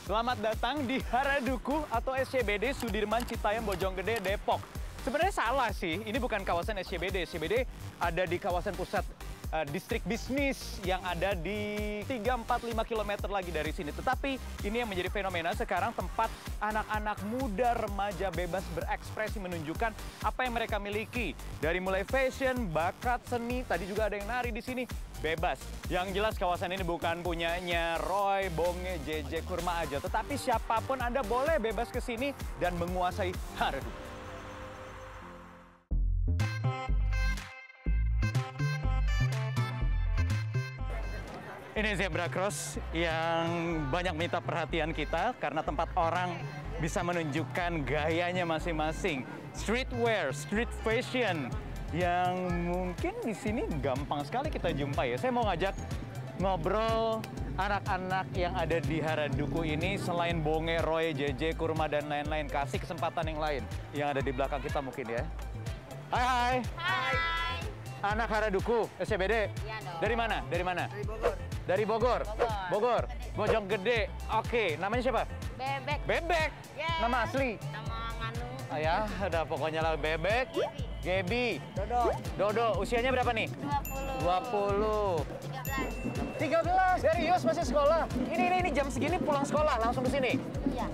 Selamat datang di Haraduku atau SCBD Sudirman Citayam Bojonggede Depok. Sebenarnya salah sih, ini bukan kawasan SCBD. SCBD ada di kawasan pusat distrik bisnis yang ada di 3-4-5 km lagi dari sini. Tetapi ini yang menjadi fenomena sekarang, tempat anak-anak muda remaja bebas berekspresi menunjukkan apa yang mereka miliki. Dari mulai fashion, bakat, seni, tadi juga ada yang nari di sini. Bebas. Yang jelas kawasan ini bukan punyanya Roy, Bonge, JJ, Kurma aja. Tetapi siapapun Anda boleh bebas ke sini dan menguasai Haraduku. Ini zebra cross yang banyak minta perhatian kita karena tempat orang bisa menunjukkan gayanya masing-masing. Streetwear, street fashion yang mungkin di sini gampang sekali kita jumpai ya. Saya mau ngajak ngobrol anak-anak yang ada di Haraduku ini selain Bonge, Roy, JJ, Kurma dan lain-lain. Kasih kesempatan yang lain yang ada di belakang kita mungkin ya. Hai. Hai. Anak Haraduku, SCBD. Iya dong. Dari mana? Dari mana? Dari Bogor. Dari Bogor. Bogor. Bojonggede. Oke, namanya siapa? Bebek. Bebek. Yeah. Nama asli. Nama Nganu. Ya, ada pokoknya lah Bebek. Gebi. Dodo. Dodo, usianya berapa nih? 20. 20. 13. 13. Serius masih sekolah? Ini jam segini pulang sekolah langsung ke sini. Iya.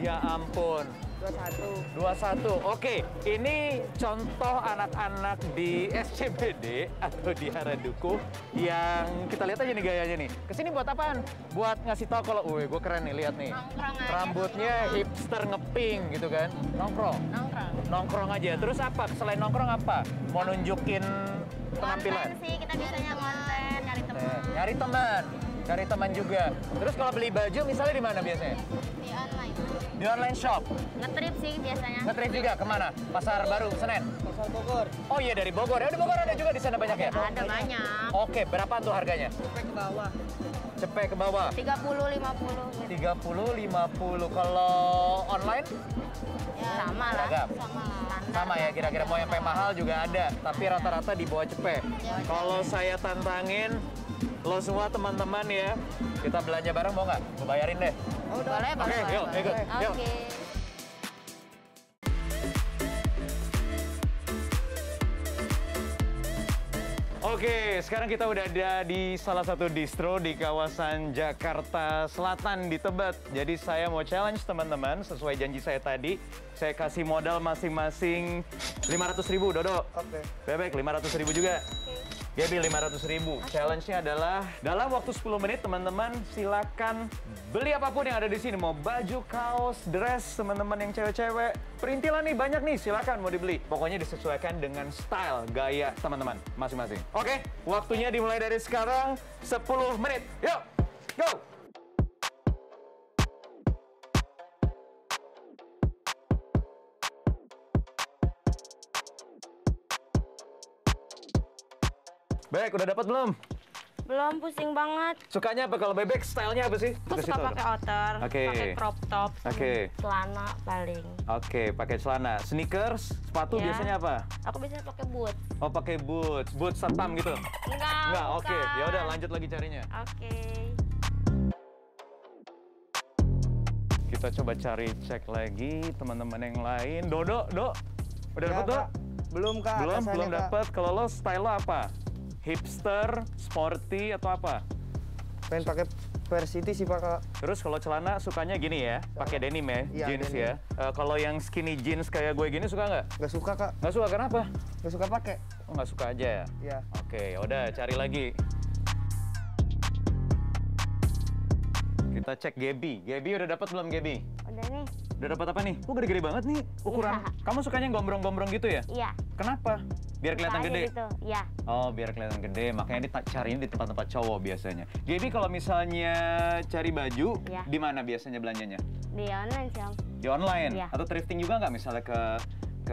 Ya ampun. 21. 21. Oke, ini contoh anak-anak di SCBD atau di Haraduku yang kita lihat aja nih gayanya nih. Kesini buat apaan? Buat ngasih tahu kalau, gue keren nih, lihat nih. Nongkrong aja. Rambutnya hipster ngeping gitu kan. Nongkrong. Nongkrong. Nongkrong aja. Terus apa? Selain nongkrong apa? Mau nunjukin penampilan? Konten sih, kita biasanya konten, nyari teman. Nyari teman. Cari teman juga. Terus kalau beli baju misalnya di mana biasanya? Di online. Di online shop. Ngetrip sih biasanya. Nge-trip juga kemana? Pasar Baru, Senen? Pasar Bogor. Oh iya dari Bogor. Ya di Bogor ada juga di sana banyak ya? Ada banyak. Oke, berapa tuh harganya? Sampai ke bawah. Cepet ke bawah. 30-50 gitu. 30-50. Kalau online? Ya, sama lah. Beragam. Sama lah. Sama ya, kira-kira mau yang mahal juga ada. Tapi rata-rata di bawah cepet. Ya, Kalau saya tantangin, lo semua teman-teman ya, kita belanja bareng mau nggak? Gue bayarin deh. Boleh, Oke, boleh. yuk, ikut. Yuk. Oke. Oke, sekarang kita udah ada di salah satu distro di kawasan Jakarta Selatan di Tebet. Jadi saya mau challenge teman-teman sesuai janji saya tadi. Saya kasih modal masing-masing 500.000, Dodo. Oke. Bebek 500.000 juga. Gaby 500.000. Challenge-nya adalah dalam waktu 10 menit teman-teman silakan beli apapun yang ada di sini. Mau baju, kaos, dress, teman-teman yang cewek-cewek. Perintilan nih banyak nih, silakan mau dibeli. Pokoknya disesuaikan dengan style, gaya teman-teman masing-masing. Oke, waktunya dimulai dari sekarang 10 menit. Yuk, go! Bebek, udah dapat belum? Belum, pusing banget. Sukanya apa kalau bebek? Stylenya apa sih? Aku suka pakai outer, Oke. pakai crop top, Oke. celana paling. Oke, pakai celana. Sneakers, sepatu Ya. biasanya apa? Aku biasanya pakai boot. Oh, pakai boots. Boots satam gitu? Enggak, oke. bukan. Ya udah lanjut lagi carinya. Oke. Kita coba cari cek lagi teman-teman yang lain. Dodo, Udah Ya, dapet, Do? Kak. Belum, Kak. Belum rasanya, Kak. dapet. Kalau lo style lo apa? Hipster, sporty atau apa? Pengen pakai Varsity sih, Pak, Kak. Terus kalau celana sukanya gini ya, pakai denim ya, Iya, jeans denim. ya. Kalau yang skinny jeans kayak gue gini suka nggak? Nggak suka, Kak. Nggak suka, kenapa? Nggak suka pakai. Oh, nggak suka aja ya? Iya. Oke, udah cari lagi. Kita cek Gaby. Gaby udah dapat belum Gaby? Udah nih. Udah dapat apa nih? Oh, gede-gede banget nih ukuran. Iya. Kamu sukanya gombrong-gombrong gitu ya? Iya. Kenapa? Biar kelihatan Suka aja gede. Gitu. Iya. Oh, biar kelihatan gede. Makanya carinya di tempat-tempat cowok biasanya. Gaby kalau misalnya cari baju, Iya. di mana biasanya belanjanya? Di online sih, Om. Di online? Iya. Atau thrifting juga nggak? Misalnya ke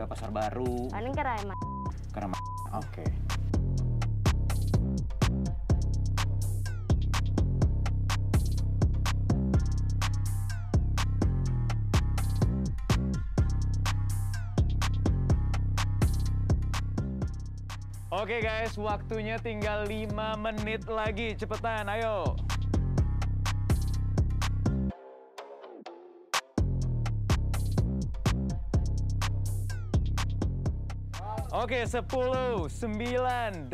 Pasar Baru? Paling ke Raima. Karena oke. Oke guys, waktunya tinggal 5 menit lagi. Cepetan, ayo. Oke, 10, 9, 8,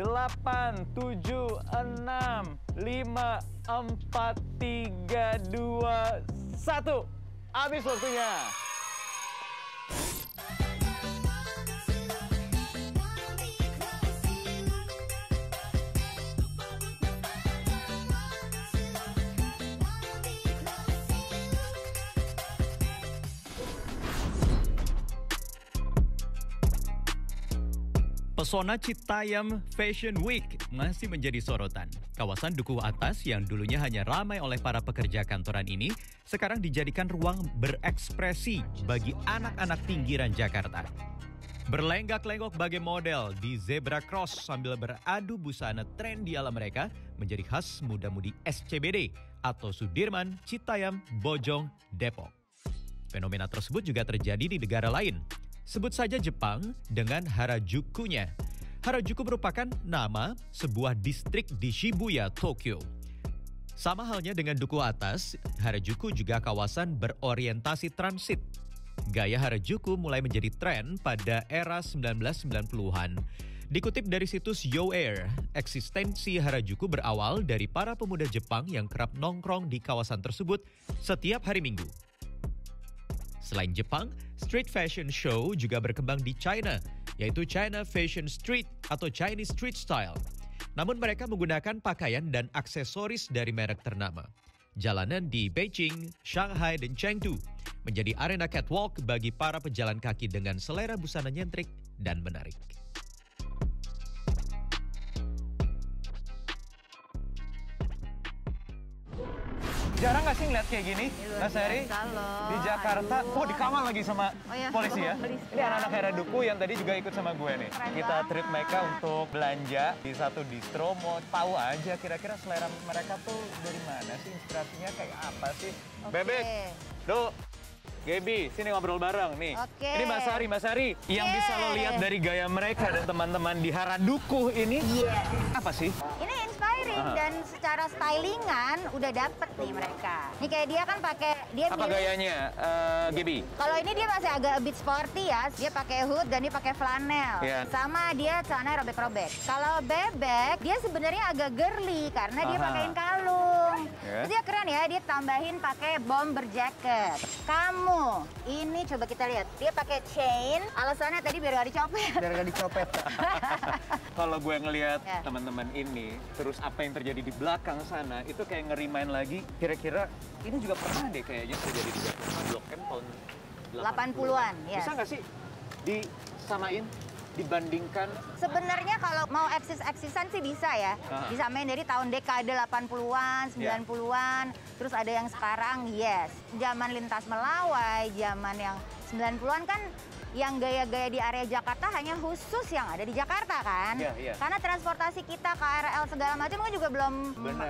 7, 6, 5, 4, 3, 2, 1. Habis waktunya. Pesona Citayam Fashion Week masih menjadi sorotan. Kawasan Dukuh Atas yang dulunya hanya ramai oleh para pekerja kantoran ini, sekarang dijadikan ruang berekspresi bagi anak-anak pinggiran Jakarta. Berlenggak-lenggok bagai model di zebra cross sambil beradu busana trendy ala mereka menjadi khas muda-mudi SCBD atau Sudirman, Citayam, Bojong, Depok. Fenomena tersebut juga terjadi di negara lain. Sebut saja Jepang dengan Harajuku-nya. Harajuku merupakan nama sebuah distrik di Shibuya, Tokyo. Sama halnya dengan Dukuh Atas, Harajuku juga kawasan berorientasi transit. Gaya Harajuku mulai menjadi tren pada era 1990-an. Dikutip dari situs YoAir, eksistensi Harajuku berawal dari para pemuda Jepang yang kerap nongkrong di kawasan tersebut setiap hari Minggu. Selain Jepang, street fashion show juga berkembang di China, yaitu China Fashion Street atau Chinese Street Style. Namun mereka menggunakan pakaian dan aksesoris dari merek ternama. Jalanan di Beijing, Shanghai, dan Chengdu menjadi arena catwalk bagi para pejalan kaki dengan selera busana nyentrik dan menarik. Jarang nggak sih ngeliat kayak gini, Mas Heri? Di Jakarta, dikawal lagi sama polisi ya? Ini anak-anak Harajuku yang tadi juga ikut sama gue nih. Kita treat mereka untuk belanja di satu distro, mau tahu aja kira-kira selera mereka tuh dari mana sih, inspirasinya kayak apa sih? Bebek, Do, Gaby, sini ngobrol bareng nih. Ini Mas Hari, yang bisa lo lihat dari gaya mereka dan teman-teman di Harajuku ini, apa sih? Ini inspiring dan secara stylingan udah dapet nih mereka. Ini kayak dia kan pakai Apa gayanya, Gaby? Kalau ini dia masih agak a bit sporty ya. Dia pakai hood dan dia pakai flanel. Sama dia celana robek-robek. Kalau Bebek dia sebenarnya agak girly karena dia pakein kalung. Terus dia keren ya, dia tambahin pakai bomber jacket. Kamu ini coba kita lihat, dia pakai chain. Alasannya tadi biar gak dicopet. Biar gak dicopet. Kalau gue ngelihat teman-teman ini, terus apa yang terjadi di belakang sana, itu kayak ngerimain lagi, kira-kira ini juga pernah deh kayaknya terjadi di Jakarta Blok M tahun 80-an. Ya. Bisa nggak sih disamain, dibandingkan? Sebenarnya kalau mau eksis-eksisan sih bisa ya. Disamain dari tahun dekade 80-an, 90-an, terus ada yang sekarang, yes. Zaman lintas melawai, zaman yang 90-an kan yang gaya-gaya di area Jakarta hanya khusus yang ada di Jakarta kan. Karena transportasi kita, KRL segala macam kan juga belum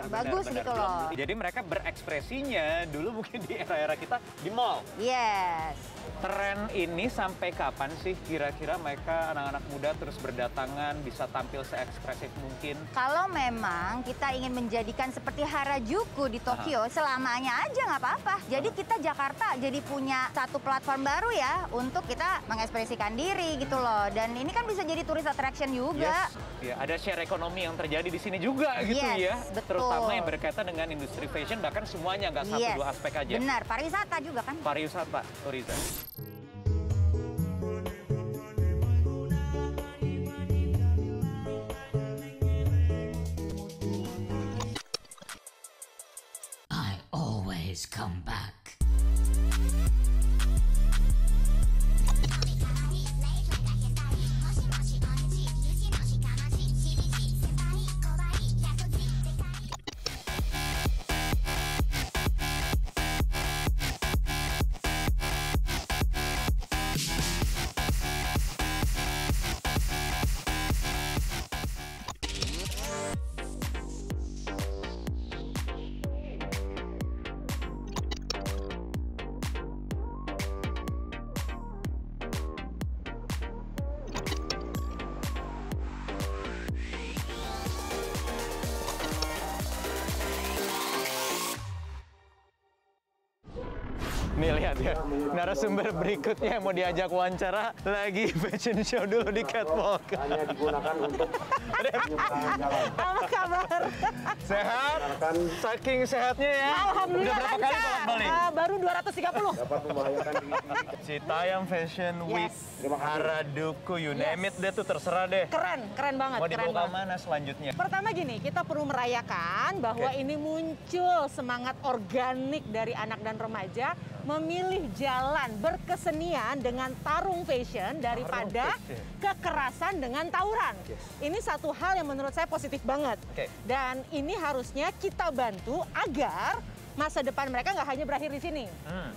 bagus gitu loh. Jadi mereka berekspresinya dulu mungkin di era-era kita di mall. Yes. Tren ini sampai kapan sih kira-kira mereka anak-anak muda terus berdatangan bisa tampil seekspresif mungkin? Kalau memang kita ingin menjadikan seperti Harajuku di Tokyo, selamanya aja nggak apa-apa. Jadi kita Jakarta jadi punya satu platform baru ya untuk kita mengekspresikan diri gitu loh. Dan ini kan bisa jadi tourist attraction juga. Ya, ada share ekonomi yang terjadi di sini juga gitu ya. Betul. Terutama yang berkaitan dengan industri fashion, bahkan semuanya nggak satu dua aspek aja. Benar, pariwisata juga kan. Pariwisata, tourism. I always come back. Nih lihat ya, narasumber berikutnya yang mau diajak wawancara lagi fashion show dulu di catwalk. Hanya digunakan untuk Apa kabar? Sehat? Saking sehatnya ya. Alhamdulillah Udah berapa kali lancar. bolak-balik? Baru 230. dapat membahayakan diri sendiri. Citayam Fashion Week, Harajuku, you name it deh tuh, terserah deh. Keren banget. Mau keren dibawa banget. mana selanjutnya? Pertama gini, kita perlu merayakan bahwa Oke. ini muncul semangat organik dari anak dan remaja memilih jalan berkesenian dengan tarung fashion daripada fashion. kekerasan dengan tawuran. Ini satu hal yang menurut saya positif banget. Oke. Dan ini harusnya kita bantu agar masa depan mereka nggak hanya berakhir di sini.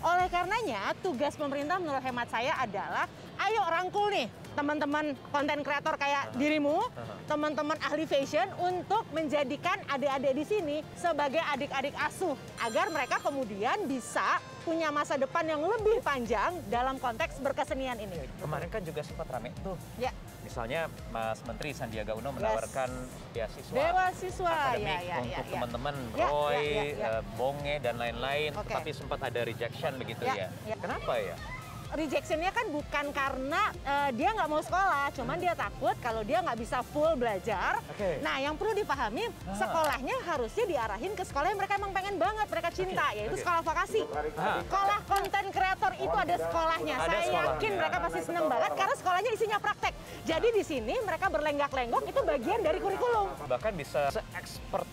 Oleh karenanya, tugas pemerintah menurut hemat saya adalah, ayo rangkul nih teman-teman konten kreator kayak dirimu, teman-teman ahli fashion untuk menjadikan adik-adik di sini sebagai adik-adik asuh agar mereka kemudian bisa punya masa depan yang lebih panjang dalam konteks berkesenian ini. Kemarin kan juga sempat rame tuh. Ya, Misalnya Mas Menteri Sandiaga Uno menawarkan beasiswa Dewa Siswa, akademik untuk teman-teman Ya, Roy, ya. Bonge dan lain-lain, Oke. tapi sempat ada rejection begitu Ya, ya. ya. Kenapa ya? Rejectionnya kan bukan karena dia nggak mau sekolah, cuman dia takut kalau dia nggak bisa full belajar. Oke. Nah, yang perlu dipahami, sekolahnya harusnya diarahin ke sekolah yang mereka emang pengen banget, mereka cinta, yaitu oke. sekolah vokasi. Sekolah konten kreator itu ada sekolahnya. Ada Saya sekolahnya. yakin mereka pasti seneng banget karena sekolahnya isinya praktek. Jadi di sini mereka berlenggak-lenggok itu bagian dari kurikulum. Bahkan bisa se-expert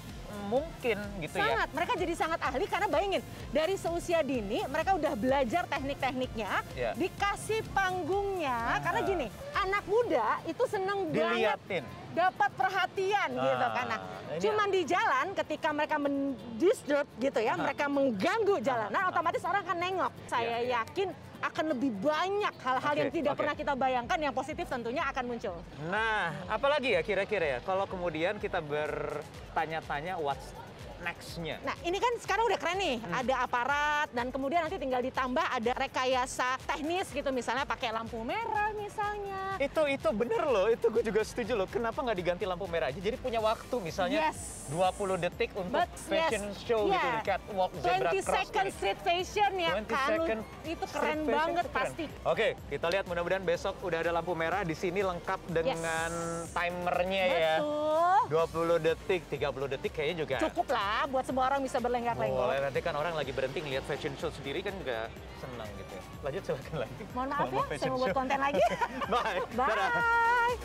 mungkin gitu ya. Sangat, mereka jadi sangat ahli karena bayangin dari seusia dini mereka udah belajar teknik-tekniknya, Ya. dikasih panggungnya. Karena gini, anak muda itu seneng banget Diliatin. dapat perhatian gitu kan. Nah, ini- cuman di jalan ketika mereka mendisturb gitu ya, mereka mengganggu jalanan, otomatis orang akan nengok. Saya Iya. yakin akan lebih banyak hal-hal Oke, yang tidak oke. pernah kita bayangkan yang positif tentunya akan muncul. Nah, apalagi ya kira-kira ya kalau kemudian kita bertanya-tanya what's next-nya. Nah, ini kan sekarang udah keren nih. Ada aparat dan kemudian nanti tinggal ditambah ada rekayasa teknis gitu. Misalnya pakai lampu merah misalnya. Itu bener loh, itu gue juga setuju loh. Kenapa nggak diganti lampu merah aja? Jadi punya waktu misalnya Yes. 20 detik untuk But, fashion yes, show gitu yeah. di catwalk zebra 20 cross second ini. street fashion ya 20 kan. second Itu street keren fashion banget itu keren. pasti. Oke, kita lihat mudah-mudahan besok udah ada lampu merah di sini lengkap dengan timernya ya. Betul. 20 detik, 30 detik kayaknya juga Cukup lah buat semua orang bisa berlenggak-lenggok. boleh. Nanti kan orang lagi berhenti ngeliat fashion show sendiri kan juga senang gitu ya. Lanjut silakan lagi. Mohon maaf Kalau ya, mau saya fashion mau buat show. konten lagi. Bye. Dadah. Bye.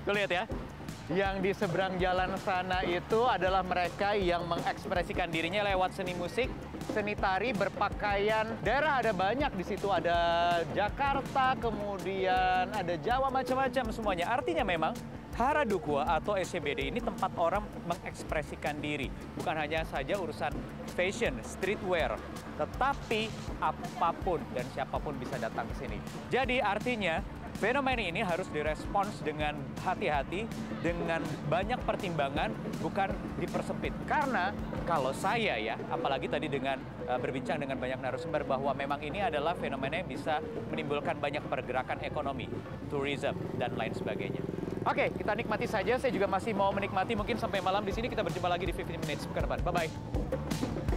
Tuh lihat ya, yang di seberang jalan sana itu adalah mereka yang mengekspresikan dirinya lewat seni musik, seni tari, berpakaian daerah ada banyak di situ. Ada Jakarta, kemudian ada Jawa, macam-macam semuanya. Artinya memang Harajuku atau SCBD ini tempat orang mengekspresikan diri. Bukan hanya saja urusan fashion, streetwear, tetapi apapun dan siapapun bisa datang ke sini. Jadi artinya fenomena ini harus direspons dengan hati-hati, dengan banyak pertimbangan, bukan dipersempit. Karena kalau saya ya, apalagi tadi dengan berbincang dengan banyak narasumber bahwa memang ini adalah fenomena yang bisa menimbulkan banyak pergerakan ekonomi, tourism, dan lain sebagainya. Oke, kita nikmati saja. Saya juga masih mau menikmati mungkin sampai malam di sini. Kita berjumpa lagi di 15 Minutes pekan depan. Bye-bye.